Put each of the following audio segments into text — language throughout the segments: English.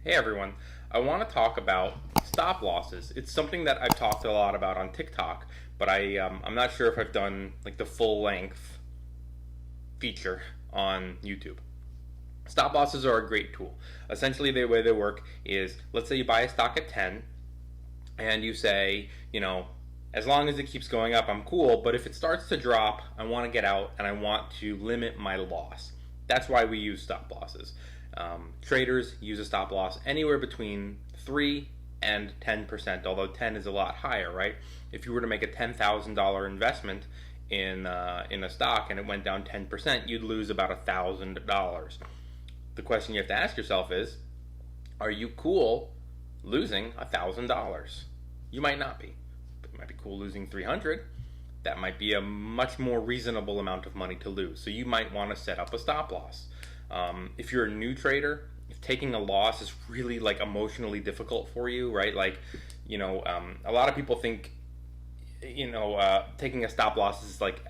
Hey everyone, I want to talk about stop losses. It's something that I've talked a lot about on TikTok, but I'm not sure if I've done like the full length feature on YouTube. Stop losses are a great tool. Essentially, the way they work is, let's say you buy a stock at 10 and you say, as long as it keeps going up, I'm cool, but if it starts to drop, I want to get out and I want to limit my loss. That's why we use stop losses. Traders use a stop loss anywhere between 3 and 10%, although 10 is a lot higher, right? If you were to make a $10,000 investment in a stock and it went down 10%, you'd lose about $1,000. The question you have to ask yourself is, are you cool losing $1,000? You might not be. But you might be cool losing 300. That might be a much more reasonable amount of money to lose. So you might want to set up a stop loss. If you're a new trader, if taking a loss is really like emotionally difficult for you, right? A lot of people think, taking a stop loss is like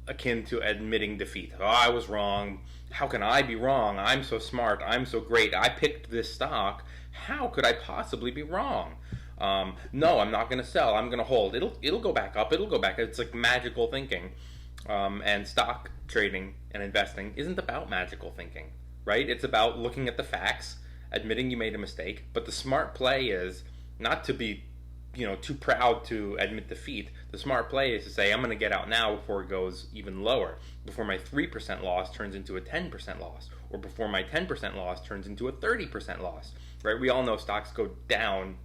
akin to admitting defeat. Oh, I was wrong. How can I be wrong? I'm so smart. I'm so great. I picked this stock. How could I possibly be wrong? No, I'm not going to sell. I'm going to hold. It'll go back up. It'll go back. It's like magical thinking. And stock trading and investing isn't about magical thinking, right? It's about looking at the facts, admitting you made a mistake. But the smart play is not to be, too proud to admit defeat. The smart play is to say, I'm going to get out now before it goes even lower, before my 3% loss turns into a 10% loss, or before my 10% loss turns into a 30% loss, right? We all know stocks go down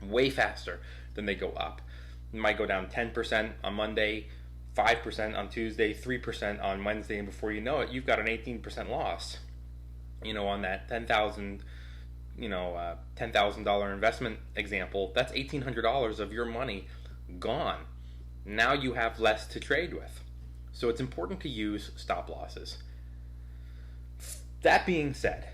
way faster than they go up. It might go down 10% on Monday, 5% on Tuesday, 3% on Wednesday, and before you know it, you've got an 18% loss. On that $10,000 investment example, that's $1,800 of your money gone. Now you have less to trade with. So it's important to use stop losses. That being said,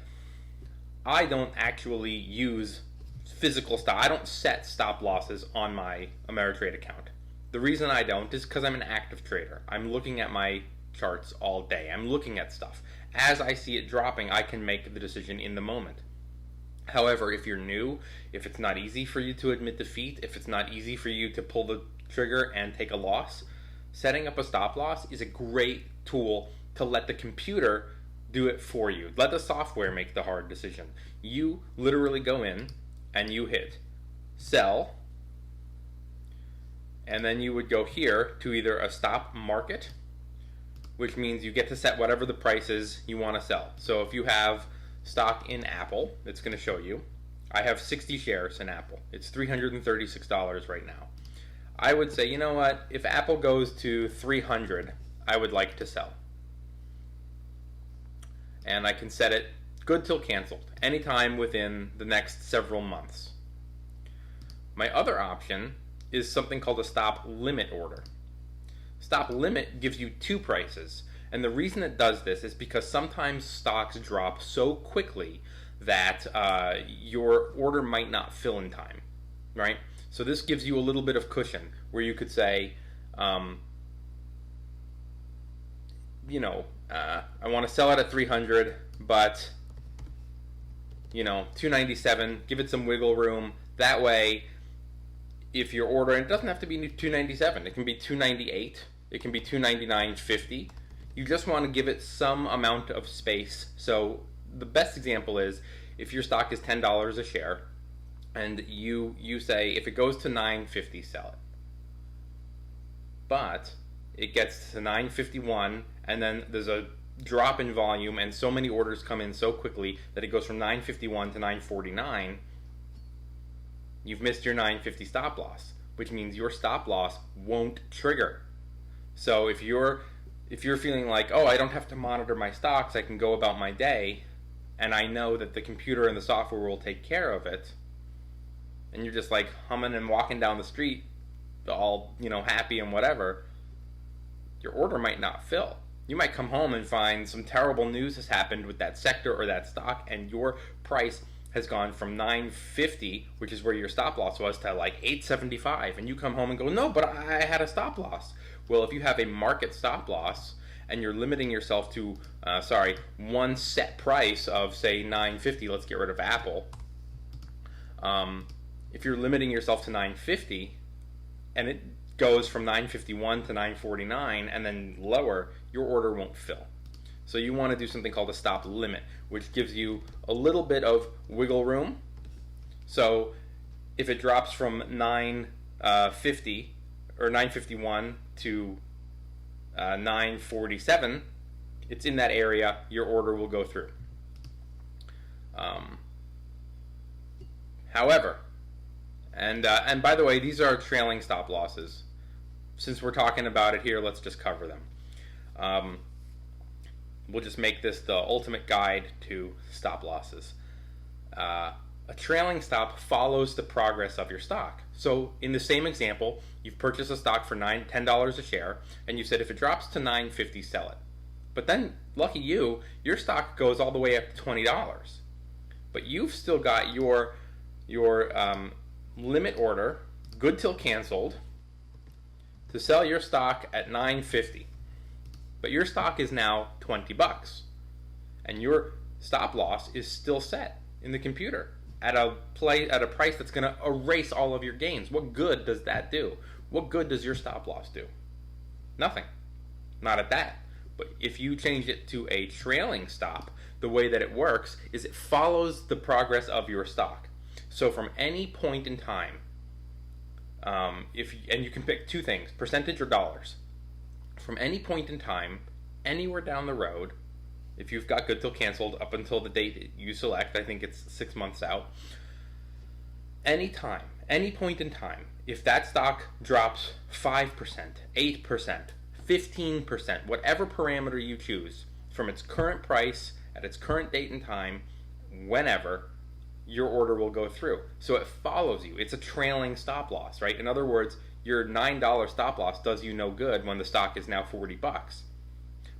I don't actually use physical stop. I don't set stop losses on my Ameritrade account. The reason I don't is because I'm an active trader. I'm looking at my charts all day. I'm looking at stuff. As I see it dropping, I can make the decision in the moment. However, if you're new, if it's not easy for you to admit defeat, if it's not easy for you to pull the trigger and take a loss, setting up a stop loss is a great tool to let the computer do it for you. Let the software make the hard decision. You literally go in and you hit sell, and then you would go here to either a stop market, which means you get to set whatever the price is you want to sell. So if you have stock in Apple, it's going to show you. I have 60 shares in Apple. It's $336 right now. I would say, you know what? If Apple goes to 300, I would like to sell. And I can set it good till canceled, anytime within the next several months. My other option is something called a stop limit order. Stop limit gives you two prices. And the reason it does this is because sometimes stocks drop so quickly that your order might not fill in time, right? So this gives you a little bit of cushion where you could say, I want to sell it at 300, but 297, give it some wiggle room. That way, if you're ordering, it doesn't have to be 297. It can be 298. It can be 299.50. You just want to give it some amount of space. So the best example is if your stock is $10 a share and you say if it goes to $9.50, sell it. But it gets to $9.51 and then there's a drop in volume and so many orders come in so quickly that it goes from $9.51 to $9.49. You've missed your $9.50 stop loss, which means your stop loss won't trigger. So if you're feeling like, oh, I don't have to monitor my stocks, I can go about my day, and I know that the computer and the software will take care of it, and you're just like humming and walking down the street, all, happy and whatever, your order might not fill. You might come home and find some terrible news has happened with that sector or that stock, and your price has gone from $9.50, which is where your stop loss was, to like $8.75, and you come home and go, no, but I had a stop loss. Well, if you have a market stop loss and you're limiting yourself to, one set price of, say, $9.50, let's get rid of Apple, If you're limiting yourself to 950 and it goes from 951 to 949 and then lower, your order won't fill. So you want to do something called a stop limit, which gives you a little bit of wiggle room. So if it drops from 950 or 951 to 947, it's in that area, your order will go through. However, and by the way, these are trailing stop losses. Since we're talking about it here, let's just cover them. We'll just make this the ultimate guide to stop losses. A trailing stop follows the progress of your stock. So in the same example, you've purchased a stock for $10 a share, and you said if it drops to $9.50, sell it. But then, lucky you, your stock goes all the way up to $20. But you've still got your limit order, good till canceled, to sell your stock at $9.50. But your stock is now $20, and your stop loss is still set in the computer at a price that's going to erase all of your gains. What good does that do? What good does your stop loss do? Nothing. Not at that. But if you change it to a trailing stop, the way that it works is it follows the progress of your stock. So from any point in time, and you can pick two things, percentage or dollars. From any point in time, anywhere down the road, if you've got good till canceled up until the date you select, I think it's 6 months out, any time, any point in time, if that stock drops 5%, 8%, 15%, whatever parameter you choose, from its current price, at its current date and time, whenever, your order will go through. So it follows you. It's a trailing stop loss, right? In other words, your $9 stop loss does you no good when the stock is now $40.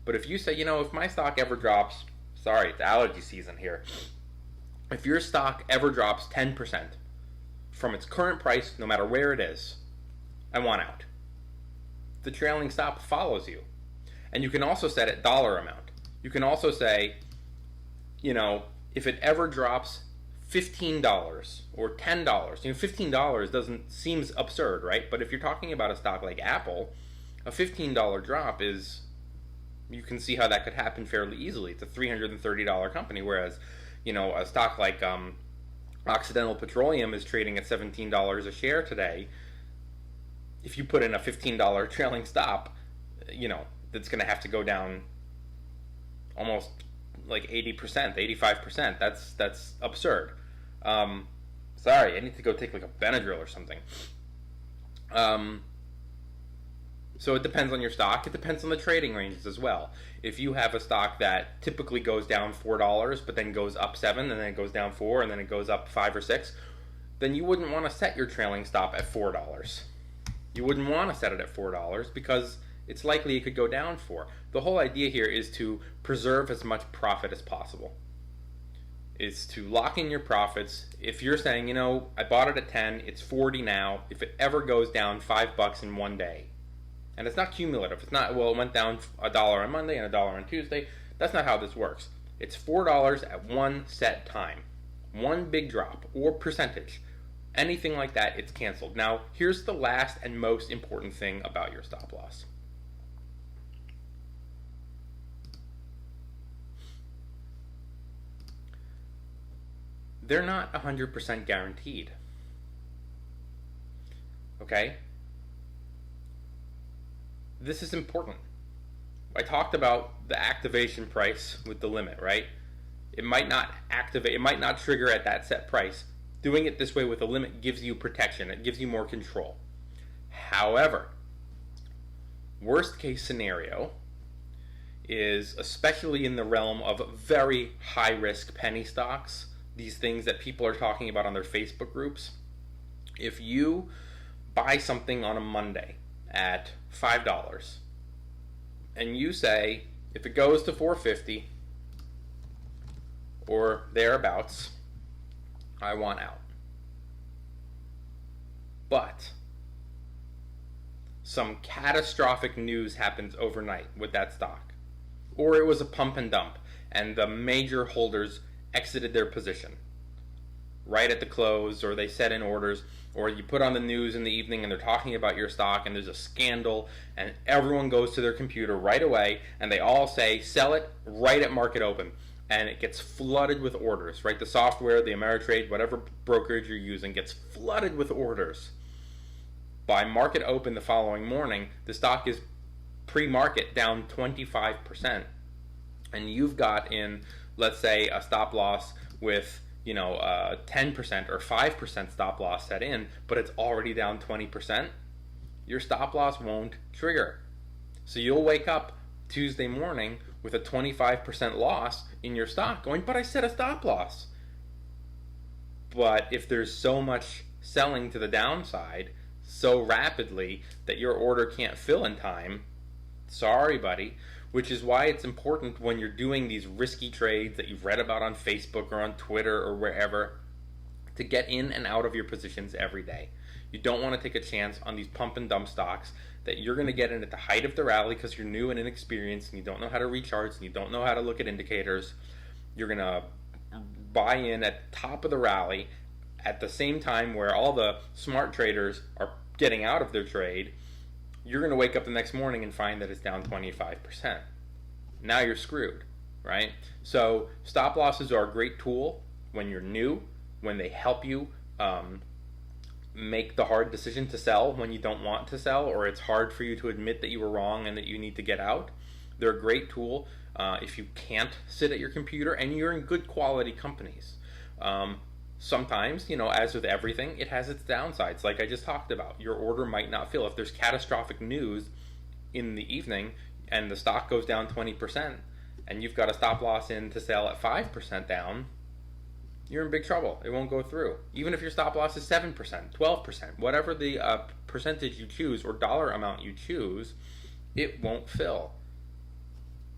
But if you say, if my stock ever drops, sorry, it's allergy season here. If your stock ever drops 10% from its current price, no matter where it is, I want out. The trailing stop follows you. And you can also set it dollar amount. You can also say, if it ever drops $15 or $10, $15 seems absurd, right? But if you're talking about a stock like Apple, a $15 drop is, you can see how that could happen fairly easily. It's a $330 company, whereas, a stock like Occidental Petroleum is trading at $17 a share today. If you put in a $15 trailing stop, that's going to have to go down almost like 80%, 85%. That's absurd. Sorry, I need to go take like a Benadryl or something. So it depends on your stock. It depends on the trading ranges as well. If you have a stock that typically goes down $4, but then goes up 7, and then it goes down 4, and then it goes up 5 or 6, then you wouldn't want to set your trailing stop at $4. You wouldn't want to set it at $4 because it's likely it could go down 4. The whole idea here is to preserve as much profit as possible. Is to lock in your profits. If you're saying, I bought it at 10, it's 40 now. If it ever goes down $5 in one day, and it's not cumulative. It's not, it went down $1 on Monday and $1 on Tuesday. That's not how this works. It's $4 at one set time. One big drop or percentage. Anything like that, it's canceled. Now, here's the last and most important thing about your stop loss. They're not 100% guaranteed. Okay? This is important. I talked about the activation price with the limit, right? It might not activate, it might not trigger at that set price. Doing it this way with a limit gives you protection. It gives you more control. However, worst case scenario is, especially in the realm of very high risk penny stocks, these things that people are talking about on their Facebook groups, if you buy something on a Monday at $5 and you say, if it goes to $4.50 or thereabouts, I want out. But some catastrophic news happens overnight with that stock, or it was a pump and dump and the major holders exited their position. right at the close, or they set in orders, or you put on the news in the evening and they're talking about your stock and there's a scandal and everyone goes to their computer right away and they all say sell it right at market open, and it gets flooded with orders, right? The software, the Ameritrade, whatever brokerage you're using gets flooded with orders. By market open the following morning, the stock is pre-market down 25%, and you've got in, let's say, a stop loss with 10% or 5% stop loss set in, but it's already down 20%, your stop loss won't trigger. So you'll wake up Tuesday morning with a 25% loss in your stock going, but I set a stop loss. But if there's so much selling to the downside so rapidly that your order can't fill in time, sorry buddy. Which is why it's important when you're doing these risky trades that you've read about on Facebook or on Twitter or wherever to get in and out of your positions every day. You don't want to take a chance on these pump and dump stocks that you're going to get in at the height of the rally because you're new and inexperienced and you don't know how to read charts and you don't know how to look at indicators. You're going to buy in at the top of the rally at the same time where all the smart traders are getting out of their trade. You're going to wake up the next morning and find that it's down 25%. Now you're screwed, right? So stop losses are a great tool when you're new, when they help you make the hard decision to sell when you don't want to sell, or it's hard for you to admit that you were wrong and that you need to get out. They're a great tool if you can't sit at your computer and you're in good quality companies. Sometimes, as with everything, it has its downsides, like I just talked about. Your order might not fill. If there's catastrophic news in the evening and the stock goes down 20% and you've got a stop loss in to sell at 5% down, you're in big trouble. It won't go through. Even if your stop loss is 7%, 12%, whatever the percentage you choose or dollar amount you choose, it won't fill.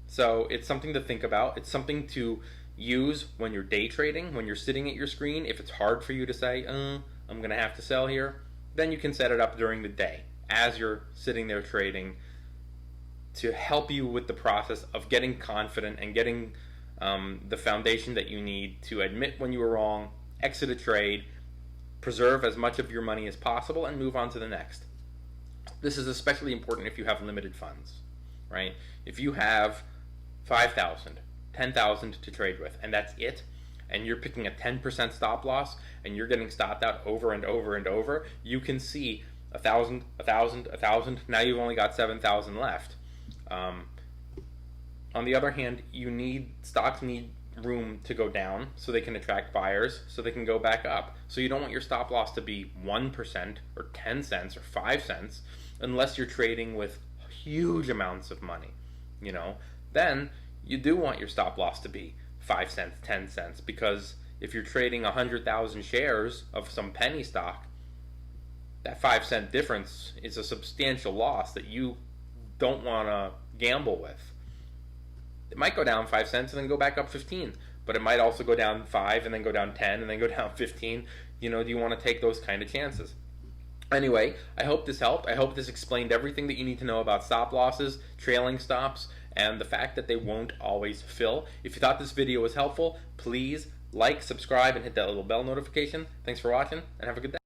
So it's something to think about. It's something to use when you're day trading, when you're sitting at your screen. If it's hard for you to say, I'm going to have to sell here, then you can set it up during the day as you're sitting there trading to help you with the process of getting confident and getting the foundation that you need to admit when you were wrong, exit a trade, preserve as much of your money as possible, and move on to the next. This is especially important if you have limited funds, right? If you have 5,000, 10,000 to trade with, and that's it, and you're picking a 10% stop loss, and you're getting stopped out over and over and over, you can see 1,000, 1,000, 1,000. Now you've only got 7,000 left. On the other hand, stocks need room to go down so they can attract buyers, so they can go back up. So you don't want your stop loss to be 1% or 10 cents or 5 cents unless you're trading with huge amounts of money. Then you do want your stop loss to be 5 cents, 10 cents, because if you're trading 100,000 shares of some penny stock, that 5-cent difference is a substantial loss that you don't want to gamble with. It might go down 5 cents and then go back up 15, but it might also go down 5 and then go down 10 and then go down 15. Do you want to take those kind of chances? Anyway, I hope this helped. I hope this explained everything that you need to know about stop losses, trailing stops, and the fact that they won't always fill. If you thought this video was helpful, please like, subscribe, and hit that little bell notification. Thanks for watching, and have a good day.